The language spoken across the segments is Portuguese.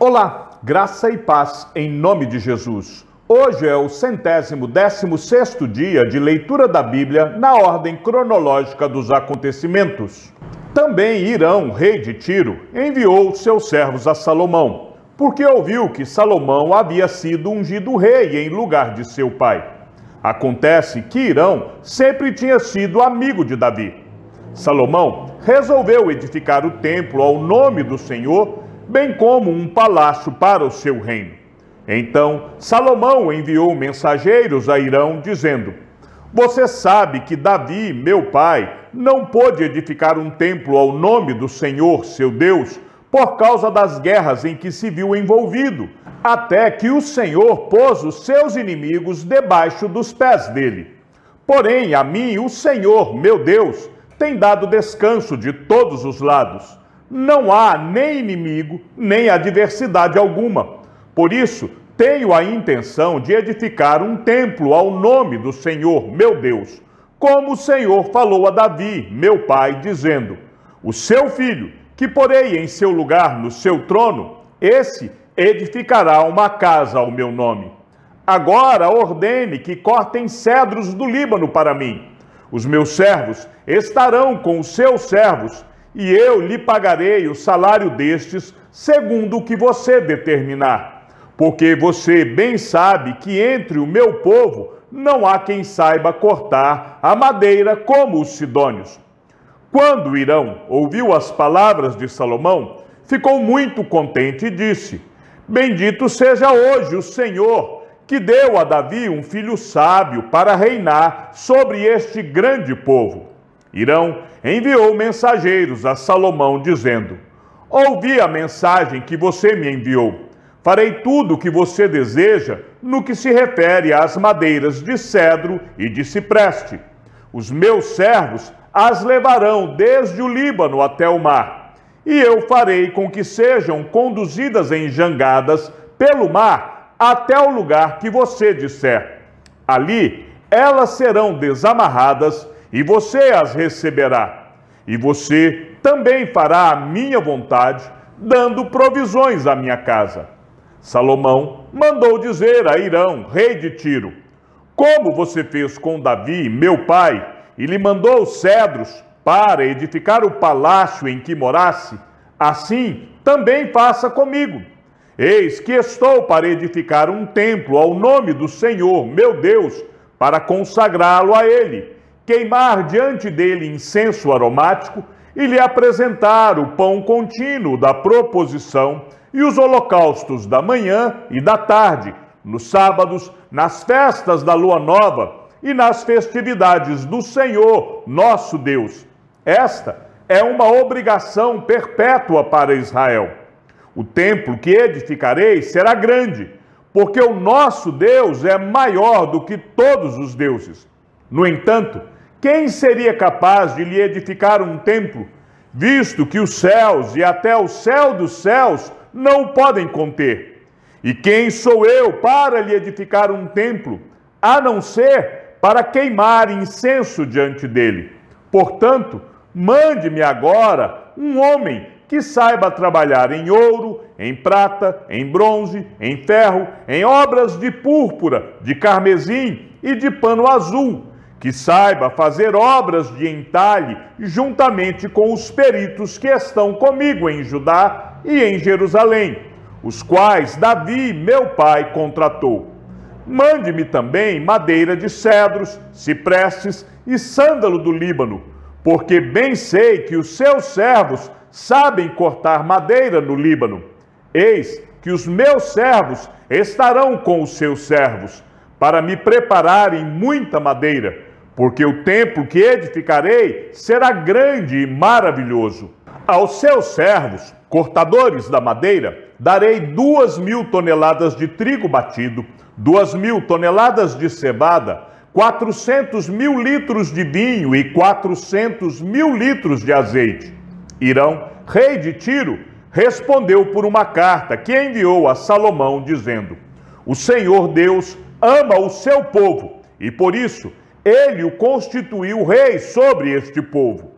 Olá, graça e paz em nome de Jesus. Hoje é o 116º dia de leitura da Bíblia na ordem cronológica dos acontecimentos. Também Hirão, rei de Tiro, enviou seus servos a Salomão, porque ouviu que Salomão havia sido ungido rei em lugar de seu pai. Acontece que Hirão sempre tinha sido amigo de Davi. Salomão resolveu edificar o templo ao nome do Senhor, bem como um palácio para o seu reino. Então Salomão enviou mensageiros a Hirão, dizendo: Você sabe que Davi, meu pai, não pôde edificar um templo ao nome do Senhor, seu Deus, por causa das guerras em que se viu envolvido, até que o Senhor pôs os seus inimigos debaixo dos pés dele. Porém, a mim, o Senhor, meu Deus, tem dado descanso de todos os lados. Não há nem inimigo, nem adversidade alguma. Por isso, tenho a intenção de edificar um templo ao nome do Senhor, meu Deus, como o Senhor falou a Davi, meu pai, dizendo: O seu filho, que porei em seu lugar no seu trono, esse edificará uma casa ao meu nome. Agora ordene que cortem cedros do Líbano para mim. Os meus servos estarão com os seus servos, e eu lhe pagarei o salário destes, segundo o que você determinar. Porque você bem sabe que entre o meu povo não há quem saiba cortar a madeira como os sidônios. Quando Hirão ouviu as palavras de Salomão, ficou muito contente e disse: Bendito seja hoje o Senhor, que deu a Davi um filho sábio para reinar sobre este grande povo. Hirão enviou mensageiros a Salomão, dizendo: Ouvi a mensagem que você me enviou. Farei tudo o que você deseja no que se refere às madeiras de cedro e de cipreste. Os meus servos as levarão desde o Líbano até o mar, e eu farei com que sejam conduzidas em jangadas pelo mar até o lugar que você disser. Ali elas serão desamarradas e você as receberá. E você também fará a minha vontade, dando provisões à minha casa. Salomão mandou dizer a Hirão, rei de Tiro: Como você fez com Davi, meu pai, e lhe mandou cedros para edificar o palácio em que morasse, assim também faça comigo. Eis que estou para edificar um templo ao nome do Senhor, meu Deus, para consagrá-lo a ele, queimar diante dele incenso aromático e lhe apresentar o pão contínuo da proposição e os holocaustos da manhã e da tarde, nos sábados, nas festas da lua nova e nas festividades do Senhor, nosso Deus. Esta é uma obrigação perpétua para Israel. O templo que edificarei será grande, porque o nosso Deus é maior do que todos os deuses. No entanto, quem seria capaz de lhe edificar um templo, visto que os céus e até o céu dos céus não o podem conter? E quem sou eu para lhe edificar um templo, a não ser para queimar incenso diante dele? Portanto, mande-me agora um homem que saiba trabalhar em ouro, em prata, em bronze, em ferro, em obras de púrpura, de carmesim e de pano azul, que saiba fazer obras de entalhe juntamente com os peritos que estão comigo em Judá e em Jerusalém, os quais Davi, meu pai, contratou. Mande-me também madeira de cedros, ciprestes e sândalo do Líbano, porque bem sei que os seus servos sabem cortar madeira no Líbano. Eis que os meus servos estarão com os seus servos, para me prepararem muita madeira, porque o templo que edificarei será grande e maravilhoso. Aos seus servos, cortadores da madeira, darei 2.000 toneladas de trigo batido, 2.000 toneladas de cevada, 400.000 litros de vinho e 400.000 litros de azeite. Hirão, rei de Tiro, respondeu por uma carta que enviou a Salomão, dizendo: O Senhor Deus ama o seu povo, e por isso ele o constituiu rei sobre este povo.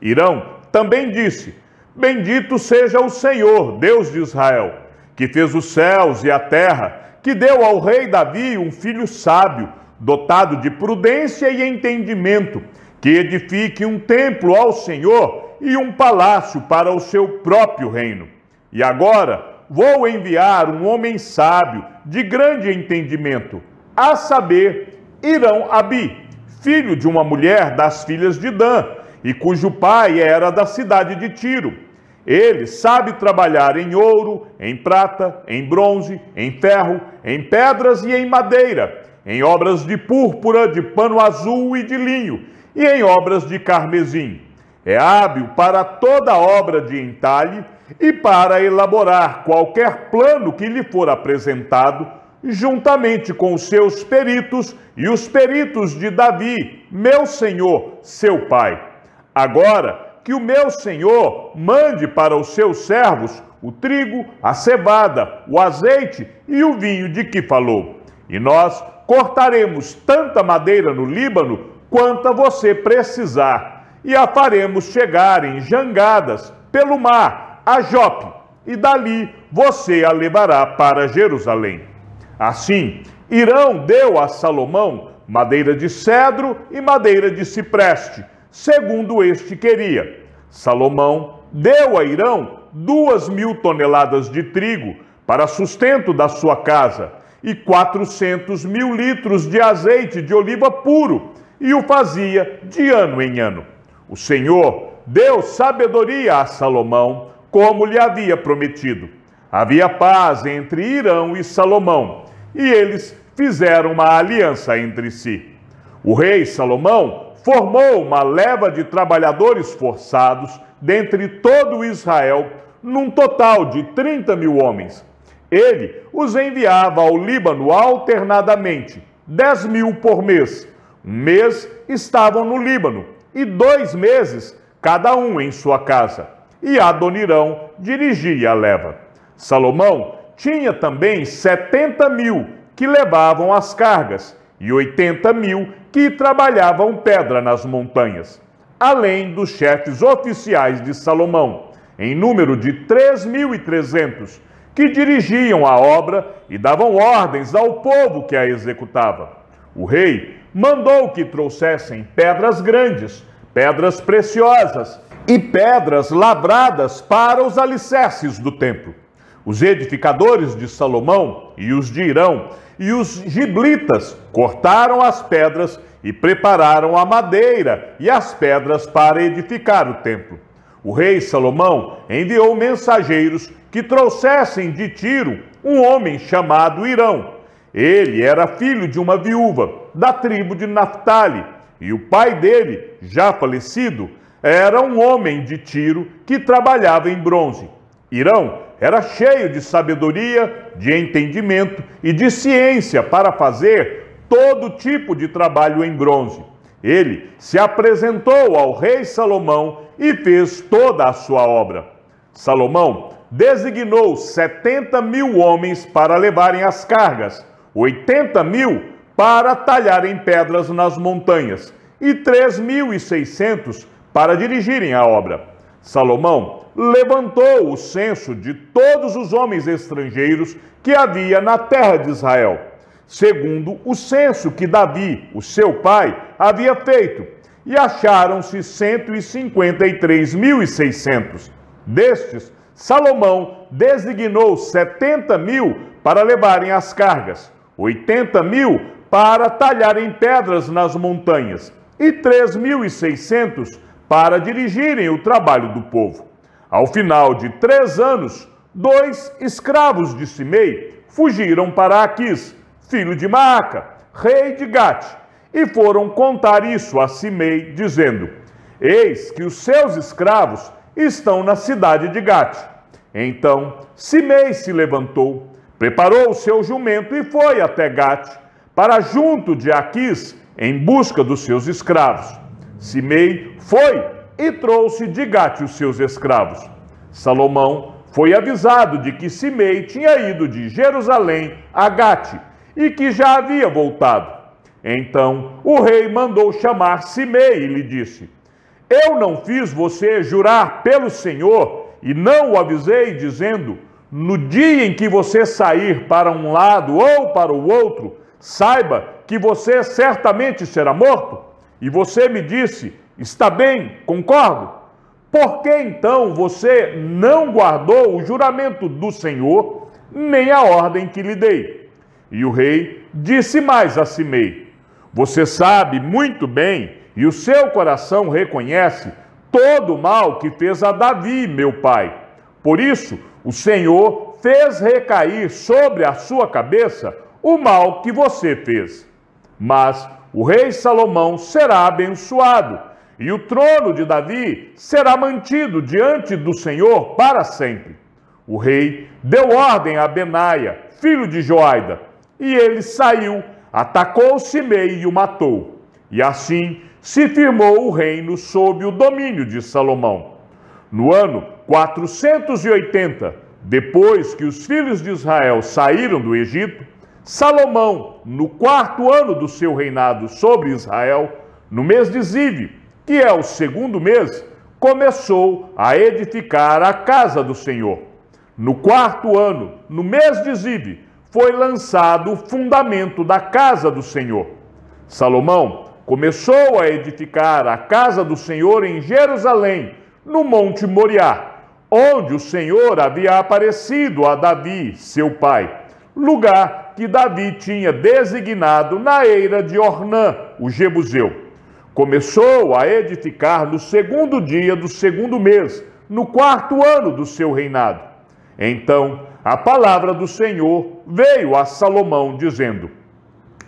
Hirão também disse: Bendito seja o Senhor, Deus de Israel, que fez os céus e a terra, que deu ao rei Davi um filho sábio, dotado de prudência e entendimento, que edifique um templo ao Senhor e um palácio para o seu próprio reino. E agora vou enviar um homem sábio, de grande entendimento, a saber, Irão-Abi, filho de uma mulher das filhas de Dan, e cujo pai era da cidade de Tiro. Ele sabe trabalhar em ouro, em prata, em bronze, em ferro, em pedras e em madeira, em obras de púrpura, de pano azul e de linho, e em obras de carmesim. É hábil para toda obra de entalhe e para elaborar qualquer plano que lhe for apresentado, juntamente com os seus peritos e os peritos de Davi, meu senhor, seu pai. Agora, que o meu senhor mande para os seus servos o trigo, a cevada, o azeite e o vinho de que falou. E nós cortaremos tanta madeira no Líbano quanta você precisar, e a faremos chegar em jangadas pelo mar a Jope, e dali você a levará para Jerusalém. Assim, Irão deu a Salomão madeira de cedro e madeira de cipreste, segundo este queria. Salomão deu a Irão 2.000 toneladas de trigo para sustento da sua casa e 400.000 litros de azeite de oliva puro, e o fazia de ano em ano. O Senhor deu sabedoria a Salomão, como lhe havia prometido. Havia paz entre Irão e Salomão, e eles fizeram uma aliança entre si. O rei Salomão formou uma leva de trabalhadores forçados dentre todo Israel, num total de 30.000 homens. Ele os enviava ao Líbano alternadamente, 10.000 por mês. Um mês estavam no Líbano, e 2 meses cada um em sua casa. E Adonirão dirigia a leva. Salomão tinha também 70.000 que levavam as cargas, e 80.000 que trabalhavam pedra nas montanhas, além dos chefes oficiais de Salomão, em número de 3.300, que dirigiam a obra e davam ordens ao povo que a executava. O rei mandou que trouxessem pedras grandes, pedras preciosas e pedras lavradas para os alicerces do templo. Os edificadores de Salomão e os de Irão e os giblitas cortaram as pedras e prepararam a madeira e as pedras para edificar o templo. O rei Salomão enviou mensageiros que trouxessem de Tiro um homem chamado Irão. Ele era filho de uma viúva da tribo de Naphtali, e o pai dele, já falecido, era um homem de Tiro que trabalhava em bronze. Irão era cheio de sabedoria, de entendimento e de ciência para fazer todo tipo de trabalho em bronze. Ele se apresentou ao rei Salomão e fez toda a sua obra. Salomão designou 70.000 homens para levarem as cargas, 80.000 para talharem pedras nas montanhas e 3.600 para dirigirem a obra. Salomão levantou o censo de todos os homens estrangeiros que havia na terra de Israel, segundo o censo que Davi, o seu pai, havia feito, e acharam-se 153.600. Destes, Salomão designou 70.000 para levarem as cargas, 80.000 para talharem pedras nas montanhas e 3.600 para dirigirem o trabalho do povo. Ao final de 3 anos, 2 escravos de Simei fugiram para Aquis, filho de Maaca, rei de Gate, e foram contar isso a Simei, dizendo: eis que os seus escravos estão na cidade de Gate. Então Simei se levantou, preparou o seu jumento e foi até Gate, para junto de Aquis, em busca dos seus escravos. Simei foi e trouxe de Gate os seus escravos. Salomão foi avisado de que Simei tinha ido de Jerusalém a Gate e que já havia voltado. Então o rei mandou chamar Simei e lhe disse: eu não fiz você jurar pelo Senhor e não o avisei, dizendo: no dia em que você sair para um lado ou para o outro, saiba que você certamente será morto? E você me disse, está bem, concordo. Por que então você não guardou o juramento do Senhor, nem a ordem que lhe dei? E o rei disse mais a Simei, você sabe muito bem, e o seu coração reconhece todo o mal que fez a Davi, meu pai. Por isso, o Senhor fez recair sobre a sua cabeça o mal que você fez. Mas o rei Salomão será abençoado, e o trono de Davi será mantido diante do Senhor para sempre. O rei deu ordem a Benaia, filho de Joiada, e ele saiu, atacou Simei e o matou. E assim se firmou o reino sob o domínio de Salomão. No ano 480, depois que os filhos de Israel saíram do Egito, Salomão, no 4º ano do seu reinado sobre Israel, no mês de Zive, que é o 2º mês, começou a edificar a casa do Senhor. No 4º ano, no mês de Zive, foi lançado o fundamento da casa do Senhor. Salomão começou a edificar a casa do Senhor em Jerusalém, no Monte Moriá, onde o Senhor havia aparecido a Davi, seu pai, lugar que Davi tinha designado na eira de Ornã, o Jebuseu. Começou a edificar no 2º dia do 2º mês, no 4º ano do seu reinado. Então, a palavra do Senhor veio a Salomão, dizendo,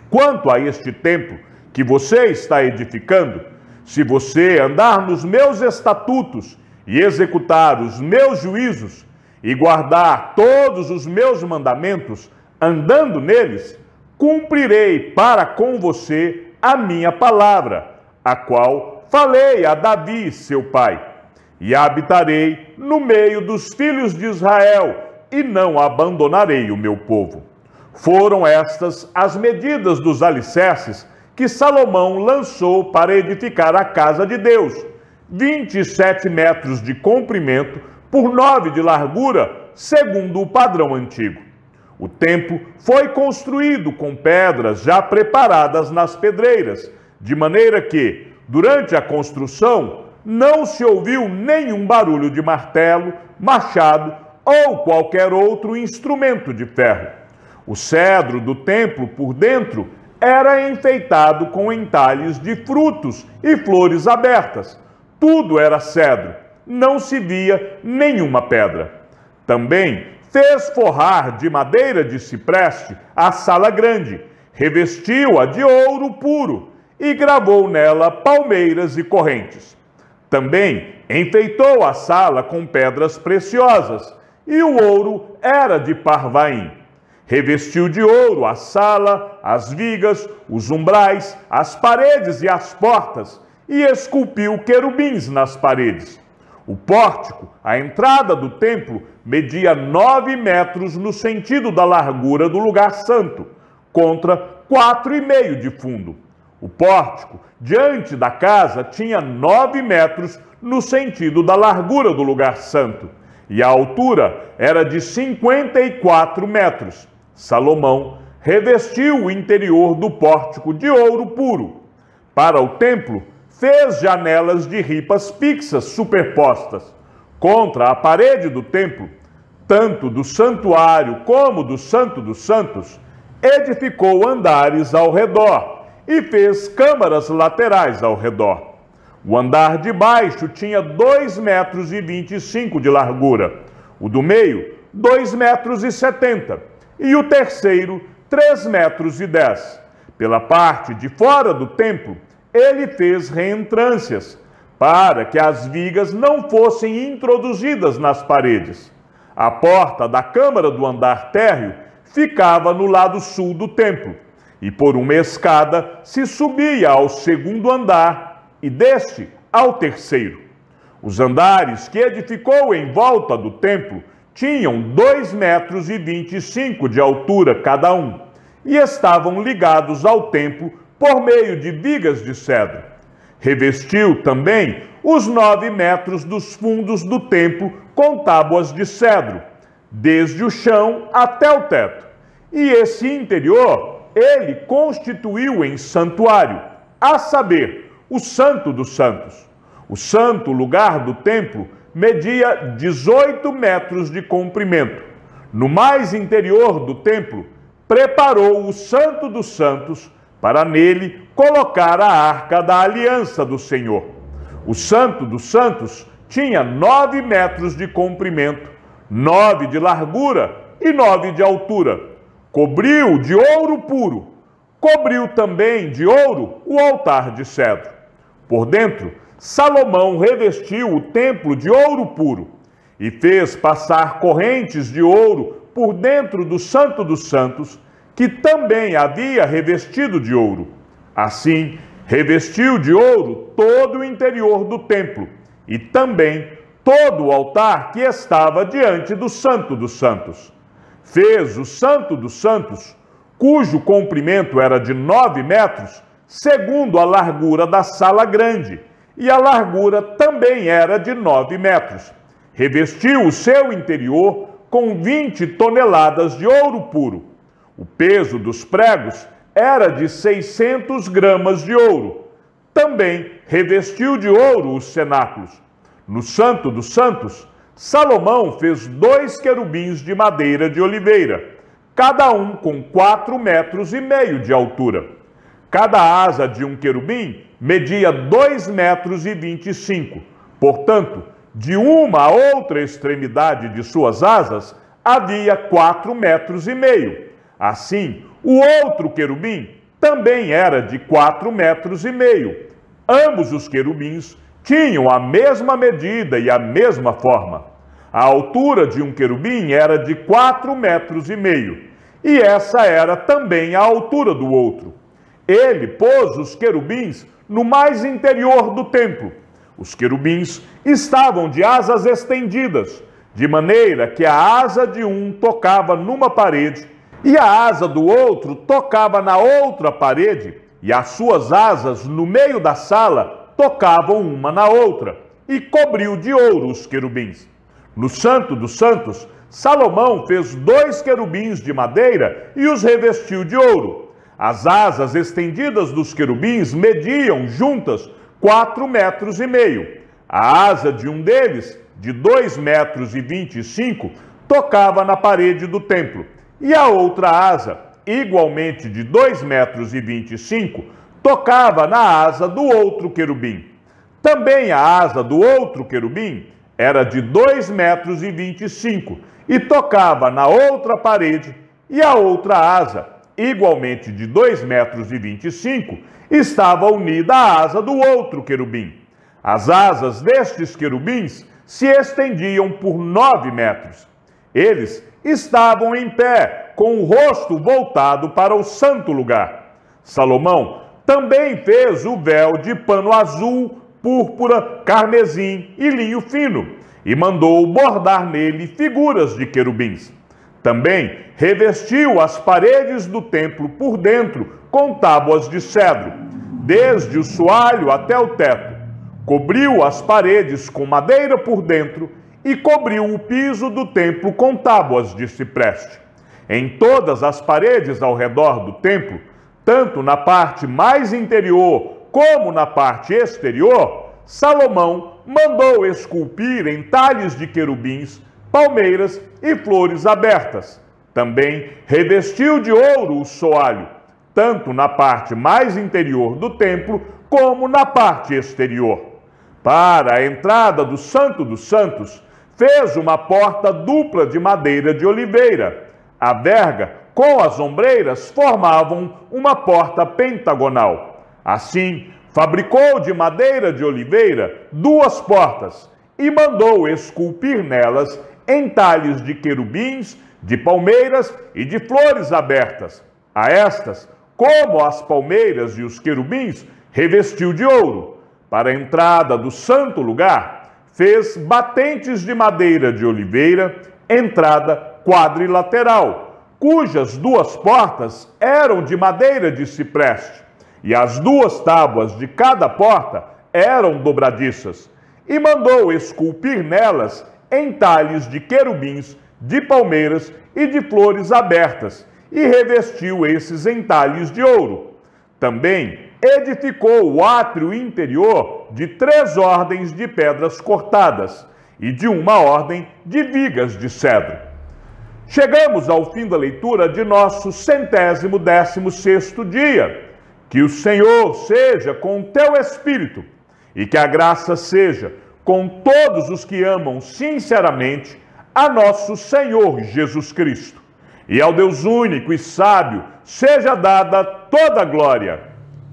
quanto a este templo que você está edificando, se você andar nos meus estatutos e executar os meus juízos e guardar todos os meus mandamentos, andando neles, cumprirei para com você a minha palavra, a qual falei a Davi, seu pai, e habitarei no meio dos filhos de Israel, e não abandonarei o meu povo. Foram estas as medidas dos alicerces que Salomão lançou para edificar a casa de Deus, 27 metros de comprimento por 9 de largura, segundo o padrão antigo. O templo foi construído com pedras já preparadas nas pedreiras, de maneira que, durante a construção, não se ouviu nenhum barulho de martelo, machado ou qualquer outro instrumento de ferro. O cedro do templo por dentro era enfeitado com entalhes de frutos e flores abertas. Tudo era cedro, não se via nenhuma pedra. Também fez forrar de madeira de cipreste a sala grande, revestiu-a de ouro puro e gravou nela palmeiras e correntes. Também enfeitou a sala com pedras preciosas, e o ouro era de Parvaim. Revestiu de ouro a sala, as vigas, os umbrais, as paredes e as portas, e esculpiu querubins nas paredes. O pórtico, a entrada do templo, media 9 metros no sentido da largura do lugar santo, contra 4,5 de fundo. O pórtico, diante da casa, tinha 9 metros no sentido da largura do lugar santo, e a altura era de 54 metros. Salomão revestiu o interior do pórtico de ouro puro. Para o templo, fez janelas de ripas fixas superpostas. Contra a parede do templo, tanto do santuário como do Santo dos Santos, edificou andares ao redor e fez câmaras laterais ao redor. O andar de baixo tinha 2,25 metros de largura, o do meio 2,70 metros e o terceiro 3,10 metros. Pela parte de fora do templo, ele fez reentrâncias, para que as vigas não fossem introduzidas nas paredes. A porta da câmara do andar térreo ficava no lado sul do templo, e por uma escada se subia ao segundo andar e deste ao terceiro. Os andares que edificou em volta do templo tinham 2,25 metros de altura cada um, e estavam ligados ao templo por meio de vigas de cedro. Revestiu também os 9 metros dos fundos do templo com tábuas de cedro. desde o chão até o teto. E esse interior ele constituiu em santuário, a saber, o Santo dos Santos. O santo lugar do templo media 18 metros de comprimento. No mais interior do templo, preparou o Santo dos Santos para nele colocar a arca da aliança do Senhor. O Santo dos Santos tinha 9 metros de comprimento, 9 de largura e 9 de altura. Cobriu de ouro puro. Cobriu também de ouro o altar de cedro. Por dentro, Salomão revestiu o templo de ouro puro e fez passar correntes de ouro por dentro do Santo dos Santos, que também havia revestido de ouro. Assim, revestiu de ouro todo o interior do templo e também todo o altar que estava diante do Santo dos Santos. Fez o Santo dos Santos, cujo comprimento era de 9 metros, segundo a largura da sala grande, e a largura também era de 9 metros. Revestiu o seu interior com 20 toneladas de ouro puro. O peso dos pregos era de 600 gramas de ouro. Também revestiu de ouro os cenáculos. No Santo dos Santos, Salomão fez 2 querubins de madeira de oliveira, cada um com 4,5 metros de altura. Cada asa de um querubim media 2,25 metros. Portanto, de uma a outra extremidade de suas asas havia 4,5 metros. Assim, o outro querubim também era de 4,5 metros. Ambos os querubins tinham a mesma medida e a mesma forma. A altura de um querubim era de 4,5 metros, e essa era também a altura do outro. Ele pôs os querubins no mais interior do templo. Os querubins estavam de asas estendidas, de maneira que a asa de um tocava numa parede e a asa do outro tocava na outra parede, e as suas asas no meio da sala tocavam uma na outra, e cobriu de ouro os querubins. No Santo dos Santos, Salomão fez 2 querubins de madeira e os revestiu de ouro. As asas estendidas dos querubins mediam juntas 4,5 metros. A asa de um deles, de 2,25 metros, tocava na parede do templo, e a outra asa, igualmente de 2,25 metros, tocava na asa do outro querubim. Também a asa do outro querubim era de 2,25 metros e tocava na outra parede, e a outra asa, igualmente de 2,25 metros, estava unida à asa do outro querubim. As asas destes querubins se estendiam por 9 metros. Eles estavam em pé, com o rosto voltado para o santo lugar. Salomão também fez o véu de pano azul, púrpura, carmesim e linho fino, e mandou bordar nele figuras de querubins. Também revestiu as paredes do templo por dentro com tábuas de cedro, desde o soalho até o teto. Cobriu as paredes com madeira por dentro e cobriu o piso do templo com tábuas de cipreste. Em todas as paredes ao redor do templo, tanto na parte mais interior como na parte exterior, Salomão mandou esculpir entalhes de querubins, palmeiras e flores abertas. Também revestiu de ouro o soalho, tanto na parte mais interior do templo como na parte exterior. Para a entrada do Santo dos Santos, fez uma porta dupla de madeira de oliveira. A verga com as ombreiras formavam uma porta pentagonal. Assim, fabricou de madeira de oliveira 2 portas e mandou esculpir nelas entalhes de querubins, de palmeiras e de flores abertas. A estas, como as palmeiras e os querubins, revestiu de ouro. Para a entrada do santo lugar, fez batentes de madeira de oliveira, entrada quadrilateral, cujas 2 portas eram de madeira de cipreste, e as 2 tábuas de cada porta eram dobradiças, e mandou esculpir nelas entalhes de querubins, de palmeiras e de flores abertas, e revestiu esses entalhes de ouro. Também edificou o átrio interior de 3 ordens de pedras cortadas e de uma ordem de vigas de cedro. Chegamos ao fim da leitura de nosso 116º dia. Que o Senhor seja com o teu espírito e que a graça seja com todos os que amam sinceramente a nosso Senhor Jesus Cristo. E ao Deus único e sábio seja dada toda a glória,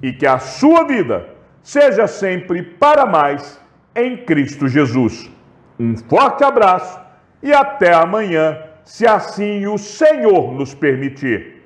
e que a sua vida seja sempre para mais em Cristo Jesus. Um forte abraço e até amanhã, se assim o Senhor nos permitir.